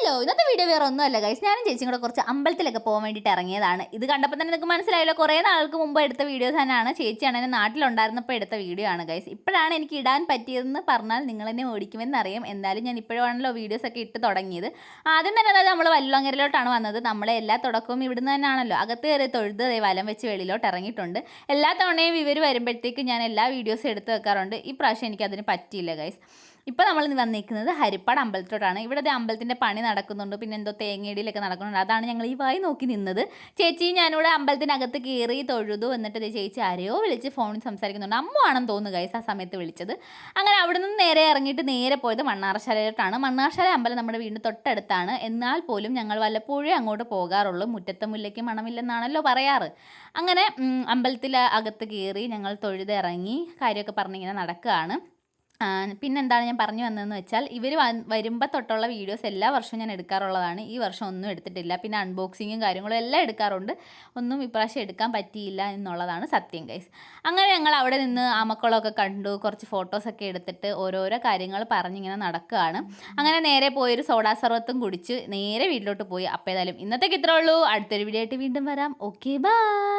Hello, ഇന്നത്തെ video വേറെ ഒന്നുമല്ല ഗൈസ്. ഞാനും ചേച്ചിയും കൂടെ കുറച്ച് അമ്പലത്തിലൊക്കെ പോകാൻ വേണ്ടിയിട്ട് ഇറങ്ങിയതാണ്. ഇത് കണ്ടപ്പോൾ തന്നെ നിങ്ങൾക്ക് മനസ്സിലായല്ലോ, കുറേ നാൾക്ക് മുമ്പ് എടുത്ത വീഡിയോസ് തന്നെയാണ്. ചേച്ചിയാണ് എന്നെ നാട്ടിലുണ്ടായിരുന്നപ്പോൾ എടുത്ത വീഡിയോ ആണ് ഗൈസ്. ഇപ്പോഴാണ് എനിക്ക് ഇടാൻ പറ്റിയതെന്ന് പറഞ്ഞാൽ നിങ്ങൾ എന്നെ ഓടിക്കുമെന്നറിയാം. എന്തായാലും ഞാൻ ഇപ്പോഴാണല്ലോ വീഡിയോസൊക്കെ ഇട്ട് തുടങ്ങിയത്. ആദ്യം തന്നെ അതായത് നമ്മൾ വല്ലുവങ്ങരയിലോട്ടാണ് വന്നത്. നമ്മളെ എല്ലാ തുടക്കവും ഇവിടുന്ന് തന്നെയാണല്ലോ. അകത്ത് കയറി തൊഴുത് വലം വെച്ച് വെളിയിലോട്ട് ഇറങ്ങിയിട്ടുണ്ട്. എല്ലാ തവണയും ഇവർ വരുമ്പോഴത്തേക്ക് ഞാൻ എല്ലാ വീഡിയോസും എടുത്ത് വെക്കാറുണ്ട്. ഈ പ്രാവശ്യം എനിക്കതിന് പറ്റിയില്ല ഗൈസ്. ഇപ്പോൾ നമ്മൾ വന്നിരിക്കുന്നത് ഹരിപ്പാട് അമ്പലത്തിലോട്ടാണ്. ഇവിടെ അമ്പലത്തിൻ്റെ പണി നടക്കുന്നുണ്ട്, പിന്നെ എന്തോ തേങ്ങയിടിയിലൊക്കെ നടക്കുന്നുണ്ട്. അതാണ് ഞങ്ങൾ ഈ വായി നോക്കി നിന്നത്. ചേച്ചി ഞാനിവിടെ അമ്പലത്തിനകത്ത് കയറി തൊഴുതു. എന്നിട്ട് ചേച്ചി ആരെയോ വിളിച്ച് ഫോണിൽ സംസാരിക്കുന്നുണ്ട്. അമ്മ ആണെന്ന് തോന്നുന്നു ഗൈസ് ആ സമയത്ത് വിളിച്ചത്. അങ്ങനെ അവിടെ നിന്ന് നേരെ ഇറങ്ങിയിട്ട് നേരെ പോയത് മണ്ണാർശാലയിലോട്ടാണ്. മണ്ണാർശാല അമ്പലം നമ്മുടെ വീടിന് തൊട്ടടുത്താണ്. എന്നാൽ പോലും ഞങ്ങൾ വല്ലപ്പോഴും അങ്ങോട്ട് പോകാറുള്ളൂ. മുറ്റത്തെ മുല്ലയ്ക്ക് മണമില്ലെന്നാണല്ലോ പറയാറ്. അങ്ങനെ അമ്പലത്തിൽ അകത്ത് കയറി ഞങ്ങൾ തൊഴുതിറങ്ങി കാര്യമൊക്കെ പറഞ്ഞിങ്ങനെ നടക്കുകയാണ്. പിന്നെന്താണ് ഞാൻ പറഞ്ഞു വന്നതെന്ന് വെച്ചാൽ, ഇവർ വരുമ്പോൾ തൊട്ടുള്ള വീഡിയോസ് എല്ലാ വർഷവും ഞാൻ എടുക്കാറുള്ളതാണ്. ഈ വർഷം ഒന്നും എടുത്തിട്ടില്ല. പിന്നെ അൺബോക്സിങ്ങും കാര്യങ്ങളും എല്ലാം എടുക്കാറുണ്ട്. ഒന്നും ഇപ്രാവശ്യം എടുക്കാൻ പറ്റിയില്ല എന്നുള്ളതാണ് സത്യം ഗൈസ്. അങ്ങനെ ഞങ്ങൾ അവിടെ നിന്ന് ആമക്കുളമൊക്കെ കണ്ടു, കുറച്ച് ഫോട്ടോസൊക്കെ എടുത്തിട്ട് ഓരോരോ കാര്യങ്ങൾ പറഞ്ഞിങ്ങനെ നടക്കുകയാണ്. അങ്ങനെ നേരെ പോയൊരു സോഡാ സർവത്തും കുടിച്ച് നേരെ വീട്ടിലോട്ട് പോയി. അപ്പോൾ ഏതായാലും ഇന്നത്തേക്ക് ഇത്രേ ഉള്ളൂ. അടുത്തൊരു വീഡിയോ ആയിട്ട് വീണ്ടും വരാം. Okay, by.